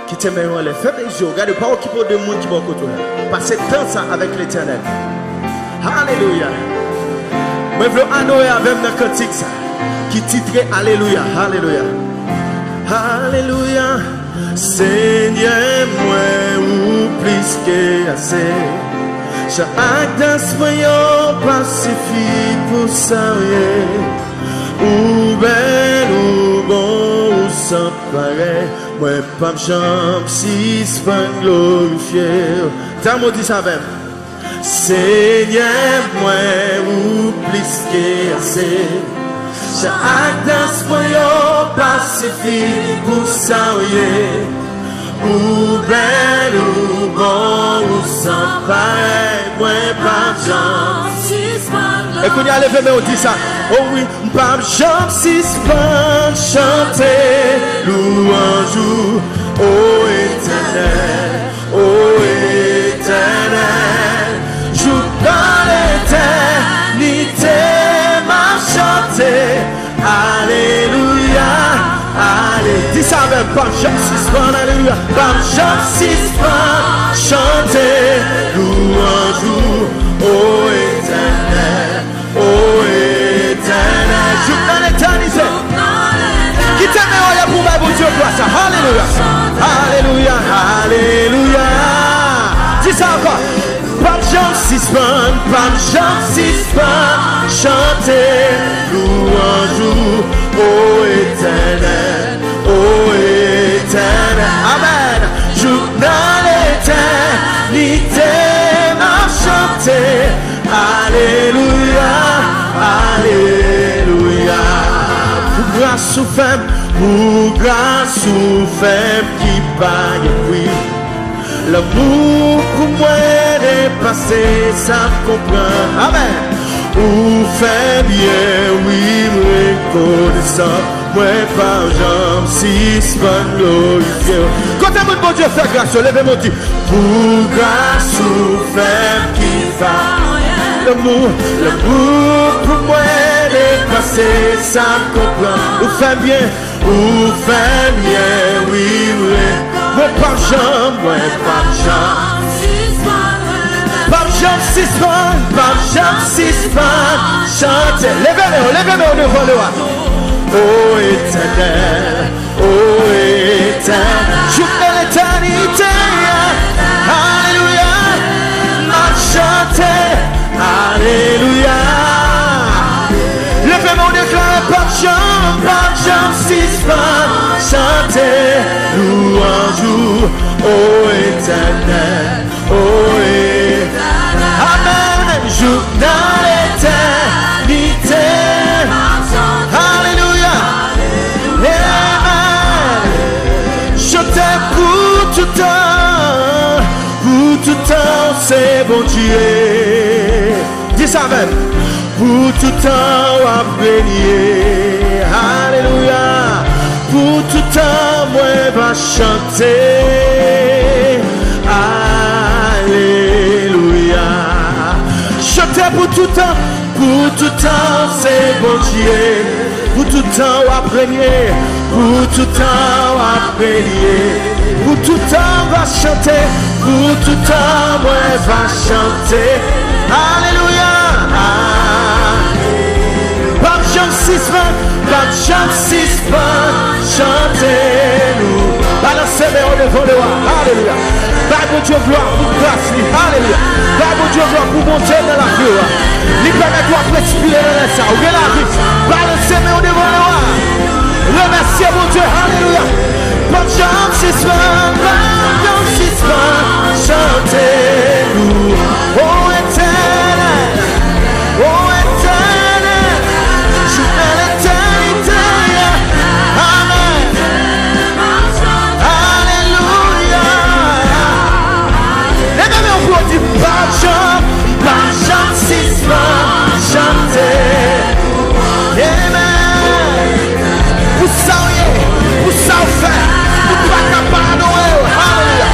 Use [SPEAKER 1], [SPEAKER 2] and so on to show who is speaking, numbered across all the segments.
[SPEAKER 1] Qui te met en l'air. Fais mes yeux. Regardez pas qui peut de monde qui va côté. Passez temps ça avec l'Éternel. Alléluia. Moi, je veux adorer avec un cantique ça. Qui titre Alléluia. Alléluia. Alléluia. Seigneur, moi, ou plus que assez. Chaque acte d'espoir pacifique pour s'arrêter. Ou belle, ou bon, ou sans pareil. Moi, pas de chambre, si c'est pas glorifié. T'as mot dit ça même. Seigneur, moi, ou plus que assez. Chaque acte d'espoir pacifique pour s'arrêter. Ou belle, ou bon, ou sans pareil. Moi, pas de chambre, si c'est pas glorifié. Et qu'on y a levé, mais on dit ça. Oh oui, pas de chambre, si c'est pas chanter. Louange, ô Éternel, ô Éternel. Joue dans l'éternité, m'a chanté. Alléluia, alléluia. Dis ça même, pas de chambre, si c'est pas, alléluia. Pas de chambre, si c'est pas chanter. Louange, ô Éternel, ô Éternel. Joue dans l'éternité. Qui t'aime pour moi, bon Dieu, gloire ça. Alléluia. Alléluia. Alléluia. Dis ça encore. Pas de gens si pas de gens si chanter. Louange, ô Éternel, ô Éternel. Amen. Joue dans l'éternité, m'a chanté. Alléluia. Alléluia. Grâce ou faible, pour grâce ou faible qui pague, oui. L'amour pour moi dépassé, ça comprend. Amen. Ou fait bien, oui, reconnaissant. Moi, par jambe, si c'est pas glorifié. Quand mon bon Dieu fait grâce, levez mon Dieu. Pour grâce ou faible qui pague. L'amour pour moi dépassé, ça comprend. Ou fait bien, oui, oui. Moi pas jambe, moi pas jambe. Pas jambe, si pas chantez. Levez-le devant le roi. Oh Éternel, oh Éternel. Joue dans l'éternité. Alléluia. M'a chanté. Alléluia. Levez-moi déclare pas jambe, si pas chanter. Louange, ô Éternel, ô Éternel. Amen. Joue dans l'éternité. Alléluia. Amen. Je t'aime pour tout temps, c'est bon Dieu. Dis ça même. Pour tout temps à béni. Alléluia. Pour tout temps, moi va chanter. Alléluia. Chanter pour tout temps, c'est bon Dieu. Pour tout temps à béni. Pour tout temps à béni. Pour tout temps va chanter. Pour tout temps, moi va chanter. Alléluia. Pas de chance, si chantez-nous. Balancez-les devant le roi. Alléluia. Pas de Dieu gloire pour grâce. Alléluia. Pas de Dieu gloire pour monter dans la gloire. Il permet de précipiter dans la salle. Ouvrez la vie. Balancez-les devant le roi. Remerciez mon Dieu. Alléluia. Pas de chance, si chantez-nous. Oh Éternel. Oh Éternel. Joue dans l'éternité. Amen. Alléluia. Et même on peut dire pas de chant, si chanter. Amen. Vous savez, vous savez, vous pas capable de Noël. Alléluia.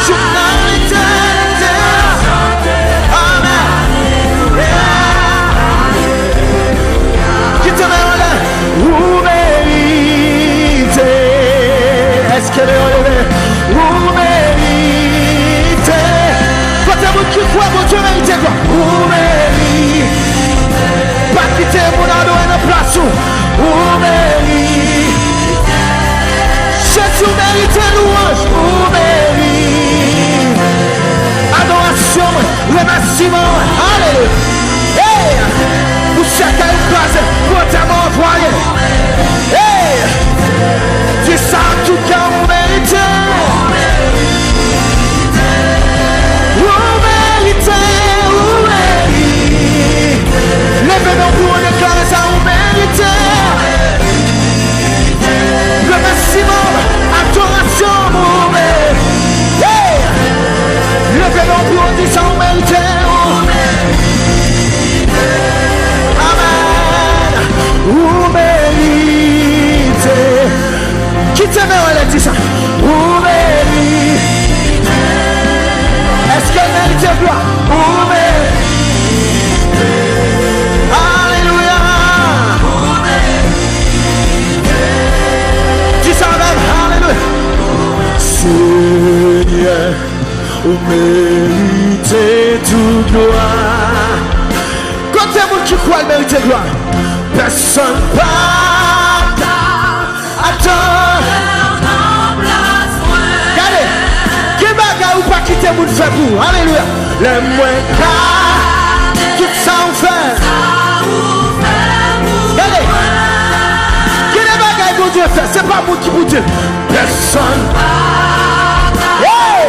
[SPEAKER 1] Joue dans l'éternité. Amen. Qui te met en l'air? Vous méritez. louange, ou béni. Adoration, remerciement, alléluia. Hey, pour chacun une base, pour ta mort envoyé. Hey, dis ça en tout cas, on mérite. Levez-nous pour déclarer ça, on mérite. Le maximum, adoration, on mérite. Hey! Levez-nous pour dire ça, on mérite. Amen. On mérite. Qui t'aime, elle a dit ça? On mérite. Est-ce qu'elle mérite gloire? On mérite. Alléluia. Dis ça avec alléluia. Seigneur, vous méritez toute gloire. Quand il y a monde qui croit, il mérite gloire. Personne pas attends. Regardez, qui bagaille ou pas quitter monde fait pour. Alléluia. Les moins cas, tout ça on fait. Regardez, qui les bagailles pour Dieu fait, c'est pas moi qui vous dit. Personne. Hey!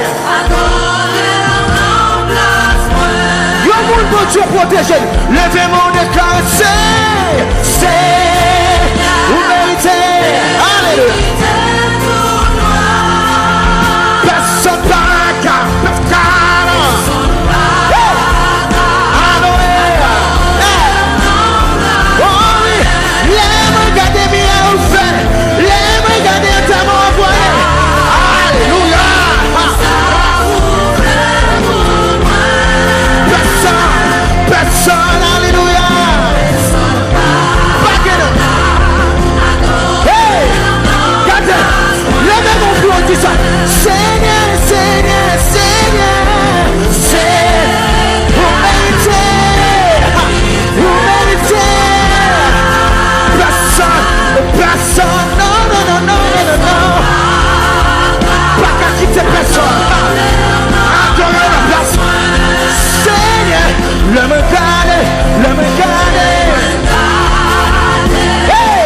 [SPEAKER 1] Yo monde pour Dieu protéger. Levez-moi déclare, c'est vous méritez. Alléluia. Personne pas car. Personne, alléluia. Hey, regardez, levez mon flot, dis ça. Seigneur, Seigneur, Seigneur, c'est vous méritez, vous méritez. Personne, non, pas qu'à quitter personne. Adorez la place. Seigneur, le me garder. Hey!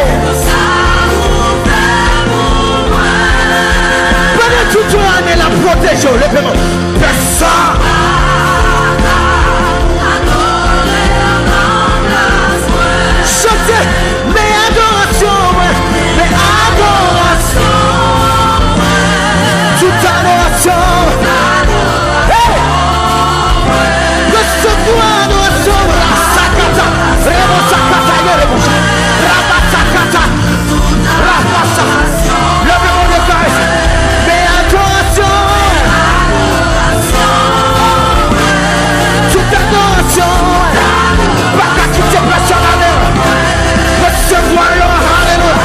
[SPEAKER 1] Pendant toute l'année, la protection, le paiement. Personne. Chantez, mais adoration. Toute adoration. Hey! Recevoir adoration. Sakata. Remo sakata. Rabasakata. Rabasa. Levez-moi les caisses. Mais adoration. Toute adoration. Pas qu'à quitter personne à l'air. Recevoir alléluia.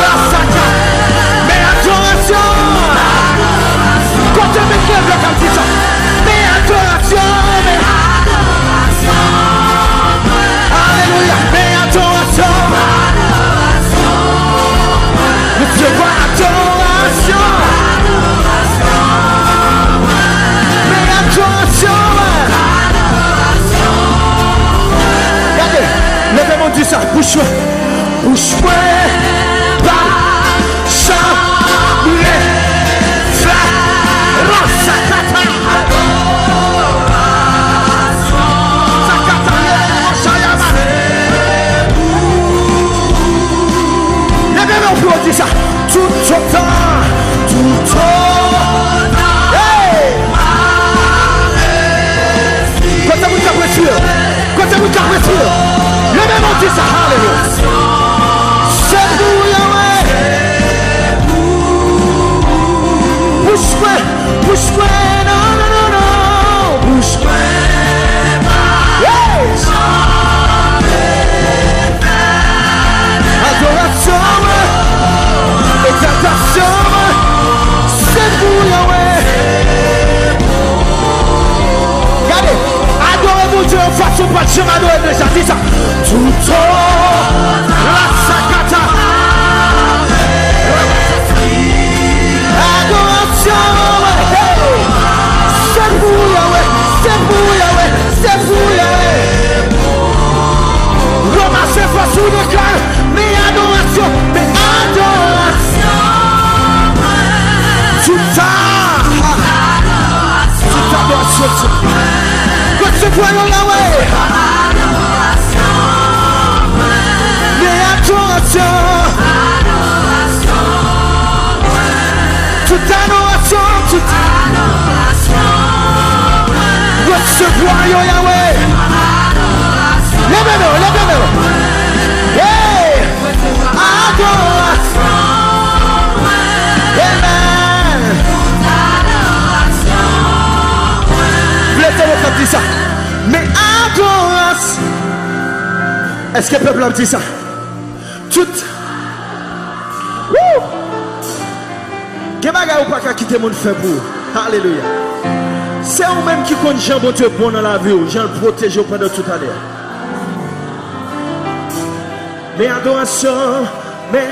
[SPEAKER 1] Rabasaka. Mais adoration. Quand tu me lèves le capitaine. Mais adoration. Alléluia. Mais adoration. Recevoir adoration. Mais adoration. Regardez, levez-moi dit ça. Bouche-moi. Pas chambrer. On dit ça tout autant. Hey! Quand vous t'appréciez, le même on dit ça. Alléluia. C'est vous, Yahweh. Bouche-moi, non. Bouche-moi. Hey! Adoration. Exaltation, c'est vous Yahweh. Regardez, adorez-vous Dieu en façon pas de chemin adoré déjà, dis ça. Tout la sakata. Recevons Yahweh. Les adorations. Toute adoration, toute adoration. Recevons Yahweh. Lève-le. Hey! Adoration. Amen. Vous laissez votre dit ça. Mais adoration. Est-ce que le peuple a dit ça? Tout. Wouh! Qu'est-ce que vous pas quitter mon fait pour? Alléluia. C'est vous-même qui compte Jean bon Dieu bon dans la vie. Jean le protège pendant tout à l'heure. Mais adoration, mais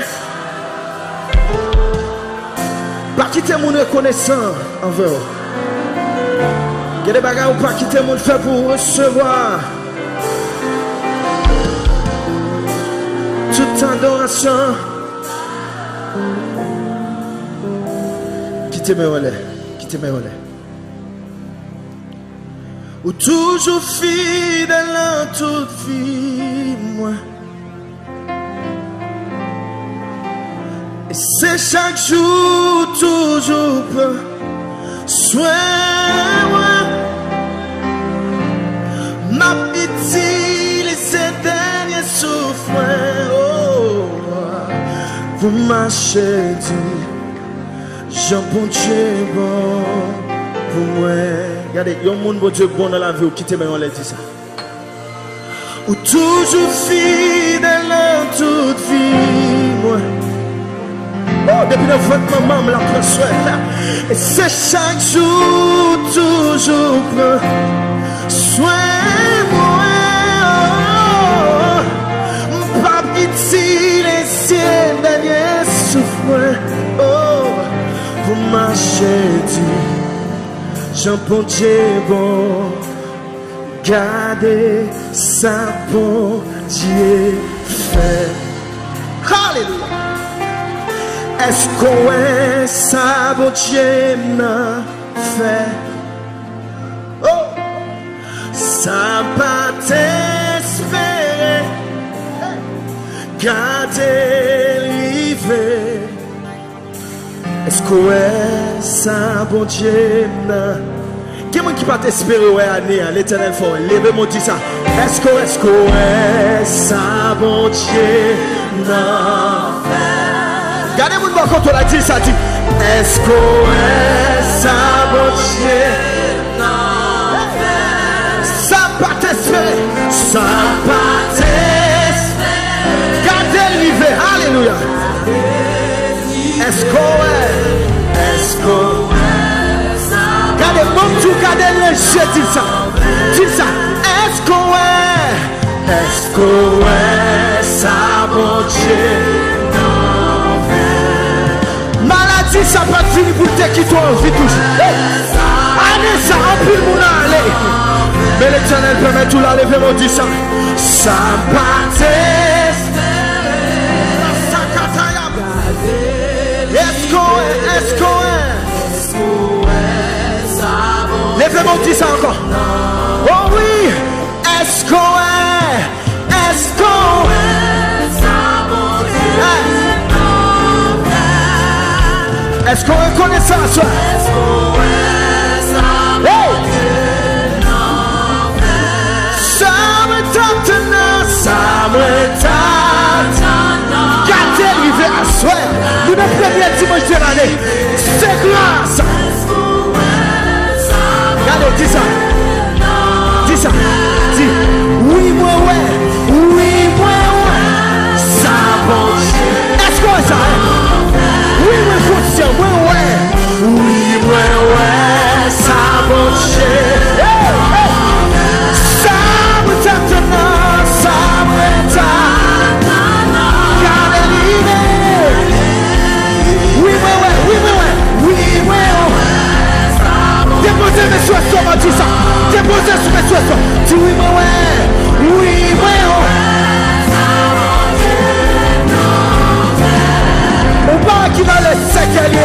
[SPEAKER 1] pas quitter mon reconnaissant envers vous. Il y a des bagages ou pas quitter mon fait pour recevoir toute adoration. Quittez mes relais. Ou toujours fidèle en toute vie, moi. Et c'est chaque jour, toujours peu. Sois-moi. Ma pitié, ces derniers souffrances. Oh, vous marchez dit, Jean bon Dieu bon pour moi. Regardez, il y a un monde bon Dieu bon dans la vie. Quittez moi, on l'a dit ça. Ou toujours fidèle en toute vie, moi. Oh, depuis le votre maman me la prend soin. Et c'est chaque jour, toujours prend soin moi. Pas pitié, les cieux derniers souffrent. Oh, vous marchez dit, Jean bon Dieu bon, gardez sa bon Dieu fait. Alléluia. Est-ce qu'on est sa bon Dieu n'a fait? Oh, ça pas t'espérer, gardez l'hiver. Est-ce qu'on est sa bon Dieu n'a? Quelqu'un qui pas t'espérer ouais année l'éternel fort. Levez-moi dit ça. Est-ce qu'on est sa bon Dieu n'a fait? Regardez-vous quand on a dit ça, dit est-ce qu'on est sa bon Dieu? Ça pas t'espérer, ça pas t'espérer. Gardez l'hiver, alléluia. Est-ce qu'on est Gardez mon Dieu, gardez le jeu, dis ça. Est-ce qu'on est sa bon Dieu? Maladie, ça pas fini pour te quitter en vie toujours. Allez, ça remplit mon aller. Mais l'éternel permet tout la lever, on dit ça. Ça pas t'espérer. Est-ce qu'on est levez-moi, on dit ça encore. Oh oui. Est-ce qu'on est est-ce qu'on reconnaît ça à soi? Hey! Ça me tente, gardez l'hiver à soi. Nous le premier dimanche de l'année. C'est grâce. Regardez, dis ça. Dis. Oui, moi, ouais. Ça bon Dieu. Est-ce qu'on est ça? Oui, conscient, ouais. Oui, ça bon Dieu. Ça me tente, gardez l'hiver. Oui, déposez mes souhaits sur moi, dis ça. Déposez sur mes souhaits. Dis oui, on va qui va les séquelles,